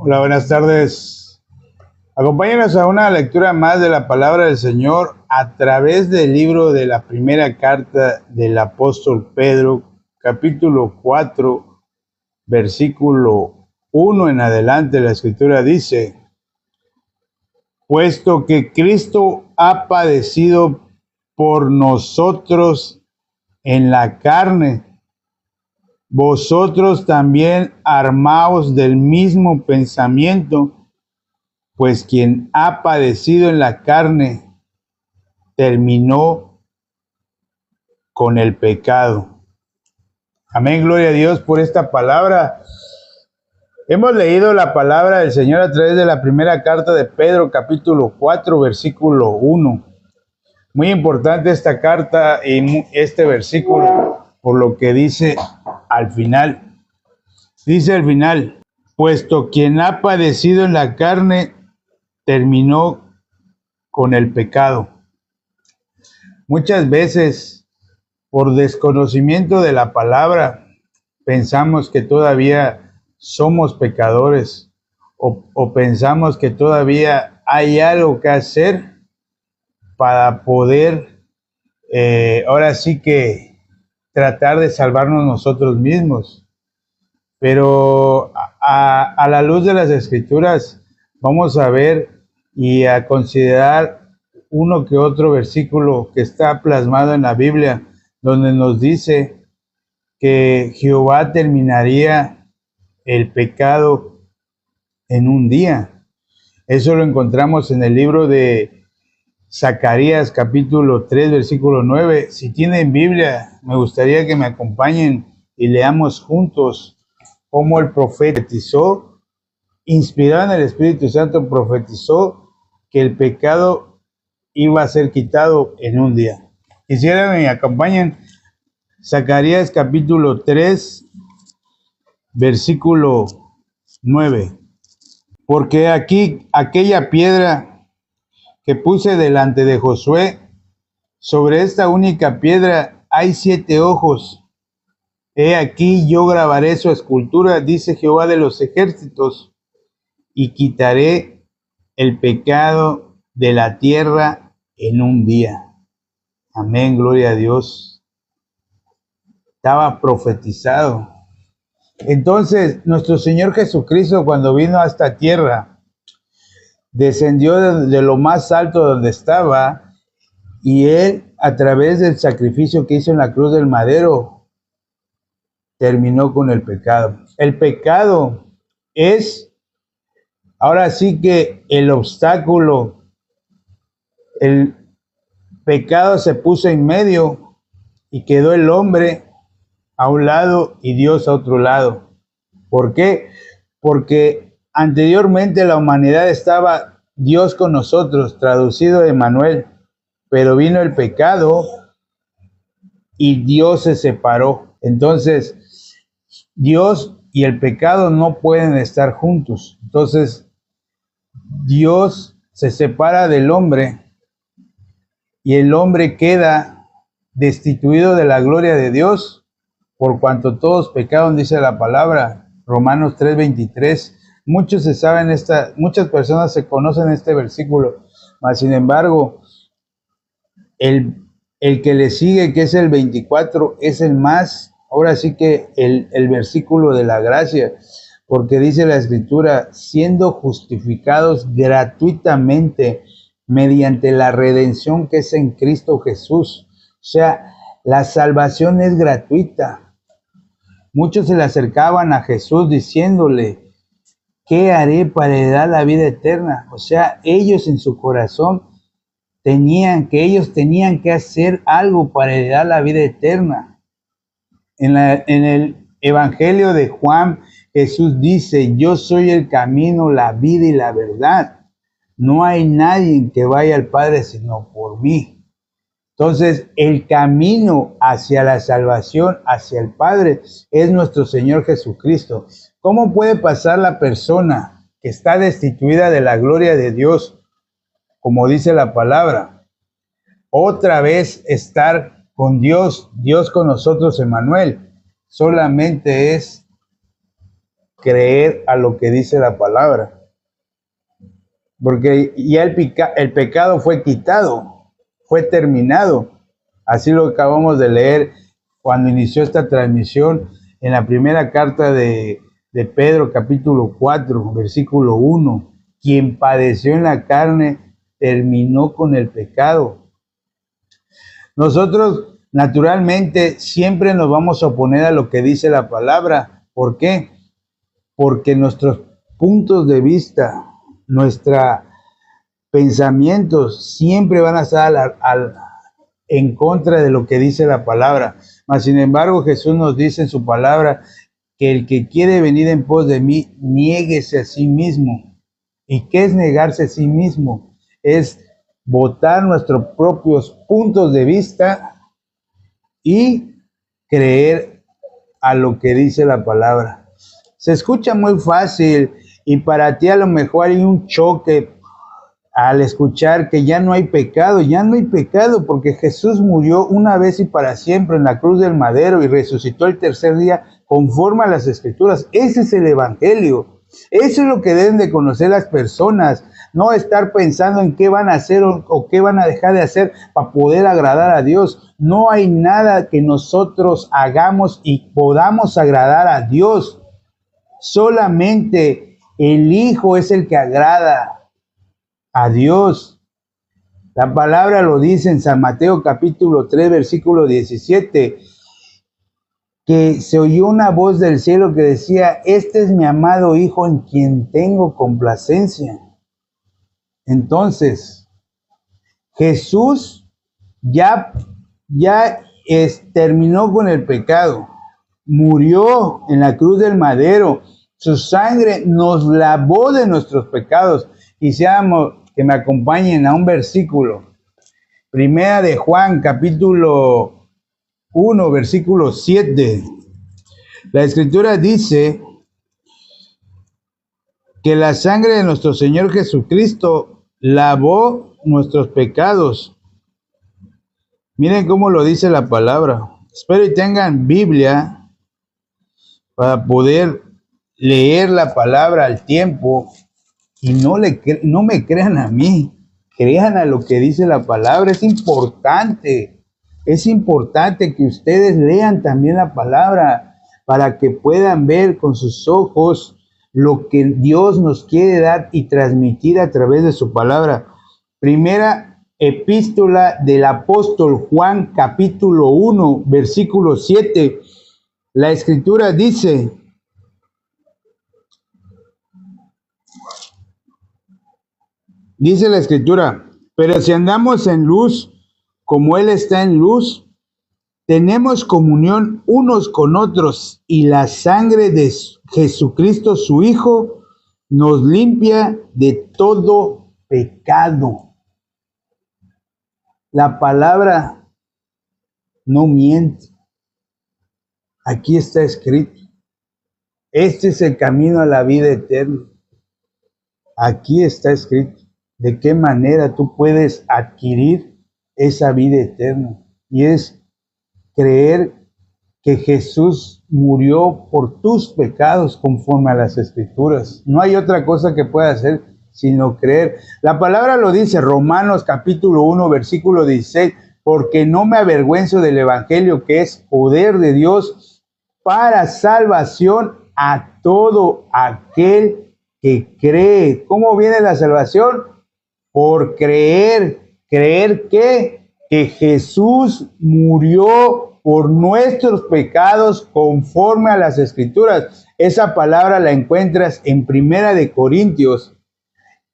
Hola, buenas tardes. Acompáñanos a una lectura más de la palabra del Señor a través del libro de la primera carta del apóstol Pedro, capítulo 4, versículo 1 en adelante. La escritura dice: puesto que Cristo ha padecido por nosotros en la carne, vosotros también armaos del mismo pensamiento, pues quien ha padecido en la carne terminó con el pecado. Amén, gloria a Dios por esta palabra. Hemos leído la palabra del Señor a través de la primera carta de Pedro, capítulo 4, versículo 1. Muy importante esta carta y este versículo por lo que dice al final. Dice al final: puesto quien ha padecido en la carne terminó con el pecado. Muchas veces, por desconocimiento de la palabra, pensamos que todavía somos pecadores o pensamos que todavía hay algo que hacer para poder, ahora sí que tratar de salvarnos nosotros mismos. Pero a la luz de las Escrituras vamos a ver y a considerar uno que otro versículo que está plasmado en la Biblia, donde nos dice que Jehová terminaría el pecado en un día. Eso lo encontramos en el libro de Zacarías, capítulo 3, versículo 9. Si tienen Biblia, me gustaría que me acompañen y leamos juntos cómo el profetizó, inspirado en el Espíritu Santo, profetizó que el pecado iba a ser quitado en un día. Quisiera que me acompañen. Zacarías capítulo 3, versículo 9. Porque aquí aquella piedra que puse delante de Josué, sobre esta única piedra hay 7 ojos. He aquí yo grabaré su escultura, dice Jehová de los ejércitos, y quitaré el pecado de la tierra en un día. Amén, gloria a Dios. Estaba profetizado. Entonces, nuestro Señor Jesucristo, cuando vino a esta tierra, descendió de lo más alto donde estaba, y Él, a través del sacrificio que hizo en la cruz del madero, terminó con el pecado. El pecado es, ahora sí que el obstáculo, el pecado se puso en medio y quedó el hombre a un lado y Dios a otro lado. ¿Por qué? Porque anteriormente la humanidad estaba Dios con nosotros, traducido de Emmanuel, pero vino el pecado y Dios se separó. Entonces, Dios y el pecado no pueden estar juntos. Entonces, Dios se separa del hombre y el hombre queda destituido de la gloria de Dios, por cuanto todos pecaron, dice la palabra, Romanos 3:23. Muchas personas se conocen este versículo, mas sin embargo, el que le sigue, que es el 24, es el más, ahora sí que el versículo de la gracia, porque dice la Escritura: siendo justificados gratuitamente mediante la redención que es en Cristo Jesús. O sea, la salvación es gratuita. Muchos se le acercaban a Jesús diciéndole: ¿qué haré para heredar la vida eterna? O sea, ellos en su corazón ellos tenían que hacer algo para heredar la vida eterna. En el Evangelio de Juan, Jesús dice: yo soy el camino, la vida y la verdad. No hay nadie que vaya al Padre sino por mí. Entonces, el camino hacia la salvación, hacia el Padre, es nuestro Señor Jesucristo. ¿Cómo puede pasar la persona que está destituida de la gloria de Dios, como dice la palabra, otra vez estar con Dios, Dios con nosotros, Emmanuel? Solamente es creer a lo que dice la palabra. Porque ya el pecado fue quitado, fue terminado. Así lo acabamos de leer cuando inició esta transmisión en la primera carta de Pedro, capítulo 4, versículo 1. Quien padeció en la carne terminó con el pecado. Nosotros, naturalmente, siempre nos vamos a oponer a lo que dice la palabra. ¿Por qué? Porque nuestros puntos de vista, nuestros pensamientos siempre van a estar en contra de lo que dice la palabra. Mas, sin embargo, Jesús nos dice en su palabra que el que quiere venir en pos de mí, niéguese a sí mismo. ¿Y qué es negarse a sí mismo? Es botar nuestros propios puntos de vista y creer a lo que dice la palabra. Se escucha muy fácil y para ti a lo mejor hay un choque al escuchar que ya no hay pecado porque Jesús murió una vez y para siempre en la cruz del madero y resucitó el tercer día conforme a las Escrituras. Ese es el Evangelio. Eso es lo que deben de conocer las personas, no estar pensando en qué van a hacer o qué van a dejar de hacer para poder agradar a Dios. No hay nada que nosotros hagamos y podamos agradar a Dios. Solamente el Hijo es el que agrada a Dios. La palabra lo dice en San Mateo capítulo 3, versículo 17, que se oyó una voz del cielo que decía: este es mi amado Hijo en quien tengo complacencia. Entonces, Jesús ya terminó con el pecado, murió en la cruz del madero, su sangre nos lavó de nuestros pecados. Quisiéramos que me acompañen a un versículo, Primera de Juan, capítulo 1, versículo 7. La Escritura dice que la sangre de nuestro Señor Jesucristo lavó nuestros pecados. Miren cómo lo dice la palabra. Espero y tengan Biblia para poder leer la palabra al tiempo y no me crean a mí, crean a lo que dice la palabra. Es importante que ustedes lean también la palabra para que puedan ver con sus ojos lo que Dios nos quiere dar y transmitir a través de su palabra. Primera epístola del apóstol Juan, capítulo 1, versículo 7. La Escritura dice: dice la Escritura, pero si andamos en luz, como Él está en luz, tenemos comunión unos con otros, y la sangre de Jesucristo, su Hijo, nos limpia de todo pecado. La palabra no miente. Aquí está escrito. Este es el camino a la vida eterna. Aquí está escrito de qué manera tú puedes adquirir esa vida eterna. Y es creer que Jesús murió por tus pecados conforme a las Escrituras. No hay otra cosa que pueda hacer sino creer. La palabra lo dice, Romanos capítulo 1, versículo 16, porque no me avergüenzo del Evangelio, que es poder de Dios para salvación a todo aquel que cree. ¿Cómo viene la salvación? Por creer. ¿Creer qué? Que Jesús murió por nuestros pecados conforme a las Escrituras. Esa palabra la encuentras en Primera de Corintios,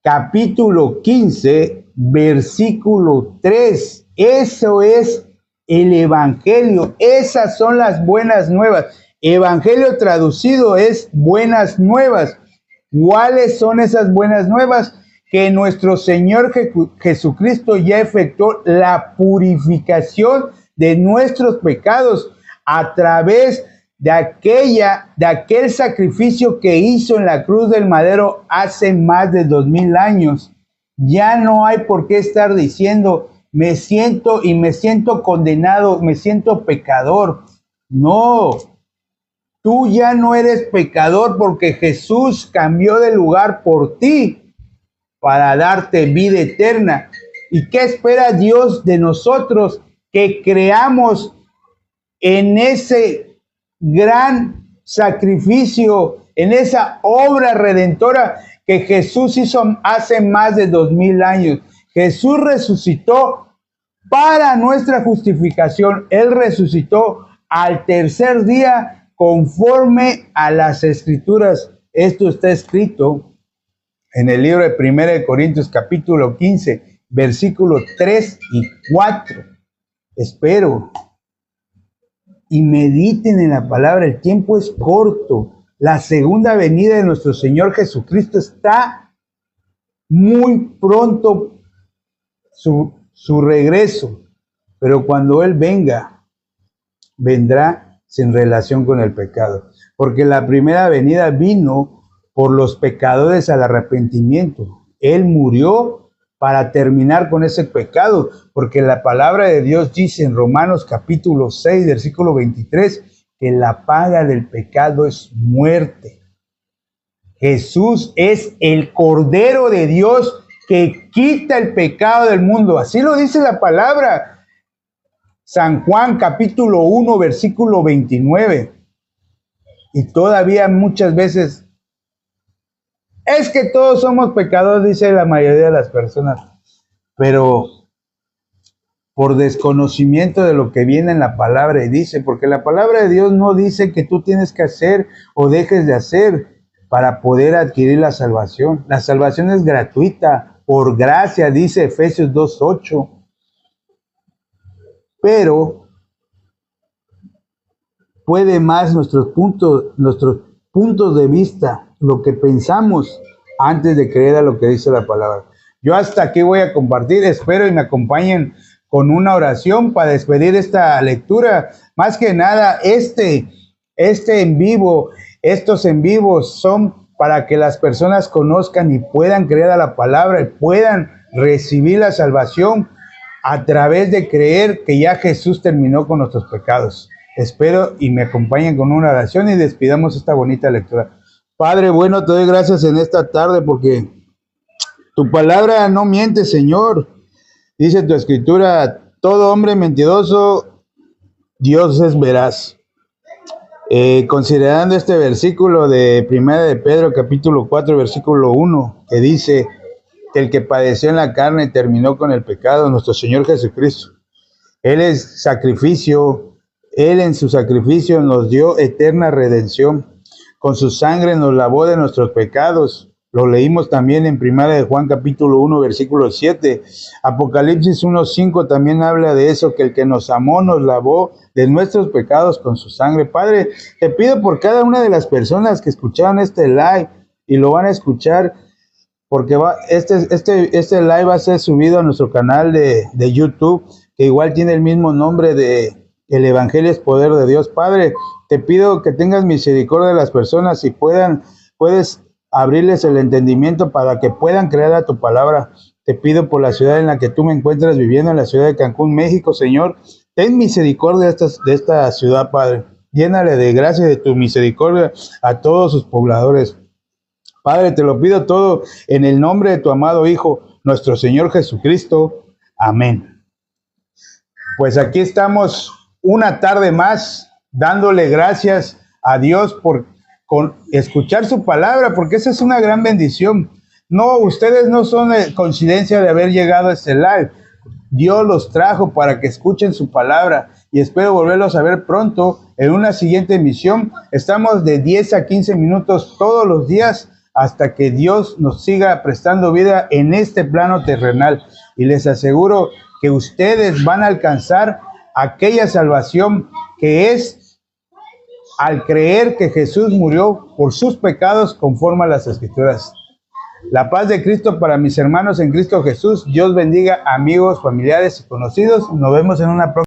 capítulo 15, versículo 3. Eso es el Evangelio. Esas son las buenas nuevas. Evangelio traducido es buenas nuevas. ¿Cuáles son esas buenas nuevas? Que nuestro Señor Jesucristo ya efectuó la purificación de nuestros pecados a través de aquel sacrificio que hizo en la cruz del madero hace más de 2000 años. Ya no hay por qué estar diciendo, me siento condenado, me siento pecador. No, Tú ya no eres pecador porque Jesús cambió de lugar por ti para darte vida eterna. ¿Y qué espera Dios de nosotros? Que creamos en ese gran sacrificio, en esa obra redentora que Jesús hizo hace más de 2000 años. Jesús resucitó para nuestra justificación. Él resucitó al tercer día conforme a las Escrituras. Esto está escrito en el libro de 1 Corintios capítulo 15, versículos 3 y 4. Espero y mediten en la palabra. El tiempo es corto. La segunda venida de nuestro Señor Jesucristo está muy pronto, su regreso. Pero cuando Él venga, vendrá sin relación con el pecado. Porque la primera venida vino por los pecadores al arrepentimiento. Él murió para terminar con ese pecado, porque la palabra de Dios dice en Romanos capítulo 6, versículo 23, que la paga del pecado es muerte. Jesús es el Cordero de Dios que quita el pecado del mundo. Así lo dice la palabra. San Juan capítulo 1, versículo 29. Y todavía muchas veces, es que todos somos pecadores, dice la mayoría de las personas, pero por desconocimiento de lo que viene en la palabra y dice, porque la palabra de Dios no dice que tú tienes que hacer o dejes de hacer para poder adquirir la salvación. La salvación es gratuita, por gracia, dice Efesios 2:8. Pero puede más nuestros puntos de vista, lo que pensamos antes de creer a lo que dice la palabra. Yo hasta aquí voy a compartir, espero y me acompañen con una oración para despedir esta lectura. Más que nada, estos en vivos son para que las personas conozcan y puedan creer a la palabra y puedan recibir la salvación a través de creer que ya Jesús terminó con nuestros pecados. Espero y me acompañen con una oración y despidamos esta bonita lectura. Padre bueno, te doy gracias en esta tarde porque tu palabra no miente, Señor. Dice tu escritura, todo hombre mentiroso, Dios es veraz. Considerando este versículo de 1 de Pedro, capítulo 4, versículo 1, que dice que el que padeció en la carne terminó con el pecado, nuestro Señor Jesucristo. Él es sacrificio, Él en su sacrificio nos dio eterna redención. Con su sangre nos lavó de nuestros pecados. Lo leímos también en 1 de Juan capítulo 1, versículo 7. Apocalipsis 1:5 también habla de eso, que el que nos amó nos lavó de nuestros pecados con su sangre. Padre, te pido por cada una de las personas que escucharon este live y lo van a escuchar, porque este live va a ser subido a nuestro canal de YouTube, que igual tiene el mismo nombre de El Evangelio es Poder de Dios. Padre, te pido que tengas misericordia de las personas y puedes abrirles el entendimiento para que puedan creer a tu palabra. Te pido por la ciudad en la que tú me encuentras viviendo, en la ciudad de Cancún, México, Señor. Ten misericordia de esta ciudad, Padre. Llénale de gracia y de tu misericordia a todos sus pobladores. Padre, te lo pido todo en el nombre de tu amado Hijo, nuestro Señor Jesucristo. Amén. Pues aquí estamos una tarde más dándole gracias a Dios por escuchar su palabra, porque esa es una gran bendición. No, ustedes no son coincidencia de haber llegado a este live. Dios los trajo para que escuchen su palabra y espero volverlos a ver pronto en una siguiente emisión. Estamos de 10 a 15 minutos todos los días hasta que Dios nos siga prestando vida en este plano terrenal. Y les aseguro que ustedes van a alcanzar aquella salvación que es al creer que Jesús murió por sus pecados conforme a las Escrituras. La paz de Cristo para mis hermanos en Cristo Jesús. Dios bendiga amigos, familiares y conocidos. Nos vemos en una próxima.